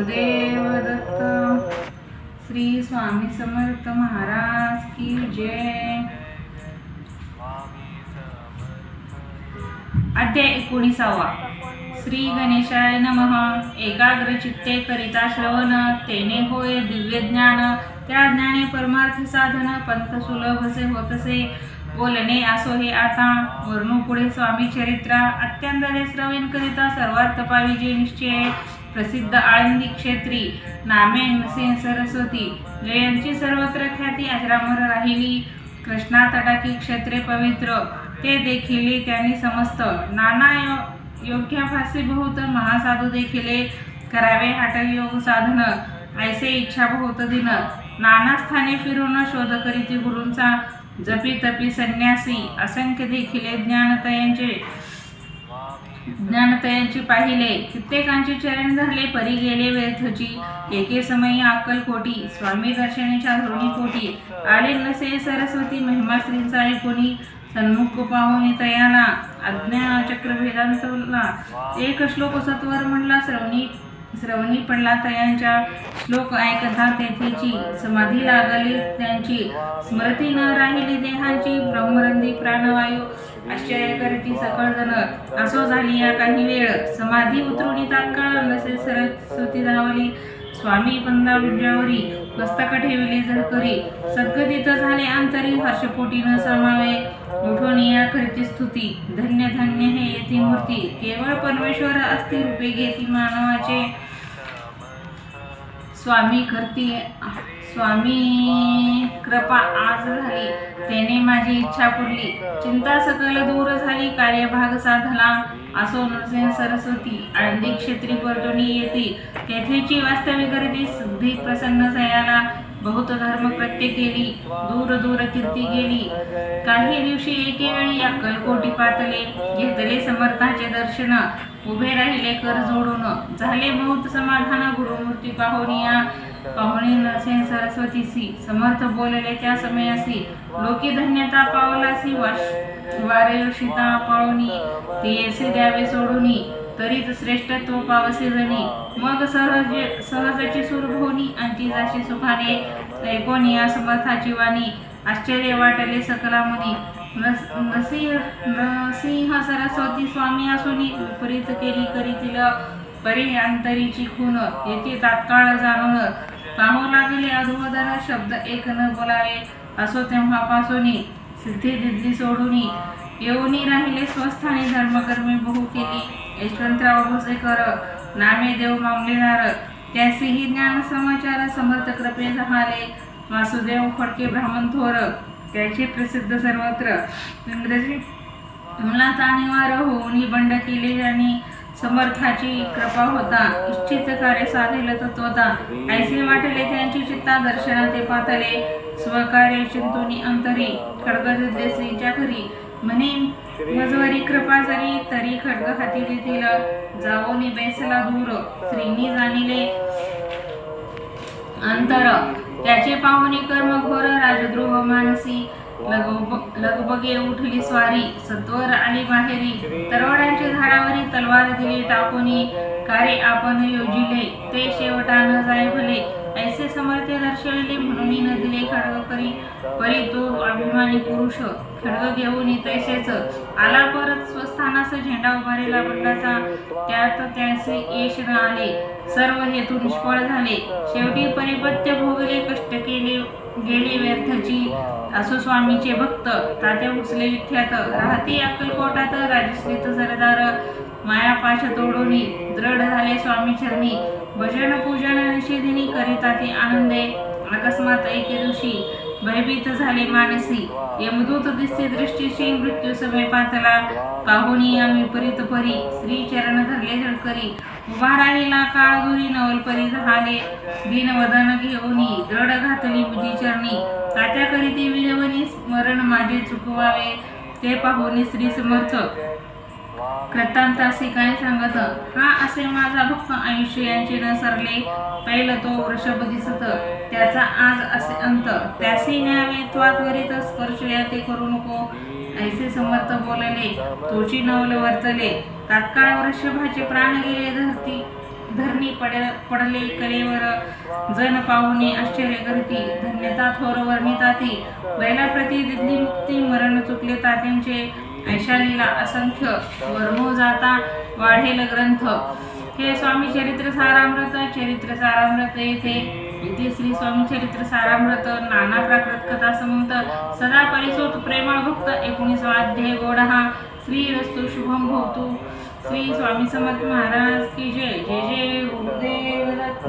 गुरुदेव दत्त. श्री स्वामी समर्थ महाराज की जय. अध्याय 19. श्री गणेशाय नमः. एकाग्र चित्ते करिता श्रवण, तेने होय दिव्य ज्ञान. त्या ज्ञाने परमार्थ साधन, पंथ सुलभसे होतसे. बोलणे असो हे आता, वर्णू पुढे स्वामी चरित्रा. अत्यंतरे श्रवण करिता सर्वार्थ पाविजे निश्चय. प्रसिद्ध आळंदी क्षेत्री, नामे नृसिंह सरस्वती. जयांची सर्वत्र ख्याती आश्रमावर राहिली. कृष्णा तटाकी क्षेत्रे पवित्र, ते देखिले त्यांनी समस्त. नाना योग्याभासी बहुत, महासाधू देखिले. करावे हठयोग साधन, ऐसे इच्छा बहुत दिन. नाना स्थाने फिरून शोध करीती गुरूंचा. जपी तपी संन्यासी, असंख्य देखिले. ज्ञानतयांची पाहिले, कित्येकांचे चरण धरले. परी गेले व्यर्थची, एके समयी अक्कलकोटी. स्वामी दर्शनाच्या धोरणी पोटी. आले नसे सरस्वती, महिमा श्रींचा ऐकोनी. सन्मुख पाहुनी तयाला, आज्ञा चक्र वेदांतला. एक श्लोक सत्वर म्हणला, श्रवणी पडला तयांच्या. श्लोक ऐकता तेथेची, समाधी लागली त्यांची. स्मृती न राहिली देहांची, ब्रह्मरंदी प्राणवायू. आश्चर्य करती सकळ जण, असो झाली या काही वेळ. समाधी उतरुणी तात्काळ, नसे सरस्वती धावली. स्वामी पंदा उज्जावरी, मस्तक ठेविले झळकरी. सद्गतीत झाले अंतरी, हर्षपोटी न सामावे. उठून या करीती स्तुती, धन्य धन्य हे येती मूर्ती. केवळ परमेश्वर असती, रूपे घेती मानवाचे. स्वामी कृपा आज झाली, त्याने माझी इच्छा पुरली. चिंता सकल दूर झाली, कार्यभाग साधला. असो नृसिंह सरस्वती, आळंदी क्षेत्री परतोनी येती. तेथेची वास्तविक रीती, सिद्धी प्रसन्न सयाला. बहुत धर्म कृत्य केली, दूर दूर कीर्ती गेली. काही दिवशी एके वेळी अक्कलकोटी पातले. घेतले समर्थाचे दर्शन, उभे राहिले कर जोडून. झाले बहुत समाधान, गुरुमूर्ती पाहुनिया. पाहुणी नरसिंह सरस्वतीसी, समर्थ बोलले त्या समयासी. लोकी धन्यता पावलासी, वारयोषिता पाळुनी. ते येसे द्यावे सोडूनी, तरीच श्रेष्ठत्व पावसे जणी. मग सहजची सुरभोनी, अंती जाशी सुखाने. ऐकोनी या समर्थाची वाणी, आश्चर्य वाटले सकला मुनी. नरसिंह सरस्वती स्वामी असुनी, विपरीत केली करीतील. परी अंतरीची खून, येथे तात्काळ जाणून. पाहू लागले अधोदर, शब्द एक न बोलावे. असो तेव्हापासूनी, सिद्धी दिद्दी सोडूनी. येऊनी राहिले स्वस्थानी, धर्मकर्मी बहु केली. यशवंतराव भोसेकर, नामे देव मामलेदार. त्यासीही ज्ञान समाचार, समर्थ कृपे झाले. वासुदेव फडके ब्राह्मण थोर, त्याचे प्रसिद्ध सर्वत्र. इंग्रजी अंमलात आणीवार होऊनी, बंड केले ज्यांनी. समर्थाची कृपा होता, इच्छित कार्य साधेल तत्वता. ऐसे वाटले त्यांची चित्ता, दर्शना ते पातले. स्वकार्य चिंतुनी अंतरी, खड्ग श्रीच्या घरी. म्हणे मजवरी कृपा जरी, तरी खड्ग हाती देतील. जावोनी बैसला दूर, श्रीनी जाणिले अंतर. त्याचे पाहुणे कर्म घोर, राजद्रोह मानसी. लगबगे उठली स्वारी, सत्वर आली बाहेरी. तरवड्यांच्या झाडावरी तलवार दिली टाकूनी. कार्य आपण योजिले, ते शेवटान जाय भले. ऐसे समर्थ दर्शविले, म्हणून न दिले खड्ग करी. परी तो अभिमानी पुरुष, खड्ग घेऊन तैसेच आला परत स्वस्थानास. झेंडा उभारेला बंडाचा, त्यात त्याचे यश न आले. सर्व हेतू निष्फळ झाले. शेवटी परिपत्य भोगले, कष्ट केले गेले व्यर्थची. असो स्वामीचे भक्त, तात्या उचले विख्यात. राहती अक्कलकोटात, राजश्रीत सरदार. मायापाश तोडूनी, दृढ झाले स्वामी चरणी. भजन पूजन निषेधिनी, करिता ते आनंदे. अकस्मात एके दिवशी भयभीत झाले मानसी. यमदूत दिसते दृष्टीशी, मृत्यू समीपातला. पाहुणी विपरीत परी, श्री चरण धरले झळकरी. उभा राहिला काळ दुरी, नवलपरी झाले. दीनवदन घेऊनी, दृढ घातली मुजी चरणी. तात्या करीती विनवनी, स्मरण माझे चुकवावे. ते पाहुणी श्री समर्थ कृतांत असे काय सांगत. हा असे माझा भक्त, आयुष्य यांचे न सरले. पहिलं तो वृषभ दिसत, त्याचा आज असे अंत. त्यासी न्यावे त्वात्वरित, स्पर्श या ते करू नको. ऐसे समर्थ बोलले, तोची नवल वर्तले. तात्काळ वृषभाचे प्राण गेले धरती. धरणी पडले कलेवर जन पाहुणे आश्चर्य करती धन्यता थोर वर्णिताती बैलाप्रती दिली मुक्ती मरण चुकले तात्यांचे ऐशालीला असंख्य वर्णो जाता वाढेल ग्रंथ हे स्वामी चरित्र सारामृत येथे श्री स्वामी चरित्र सारामृत नाना प्राकृत कथा समंत सदा परिसोत प्रेमळ भक्त 19वा अध्याय गोडहा श्री रस्तु शुभम भवतु श्री स्वामी समर्थ महाराज की जय जय जय गुरुदेव दत्त.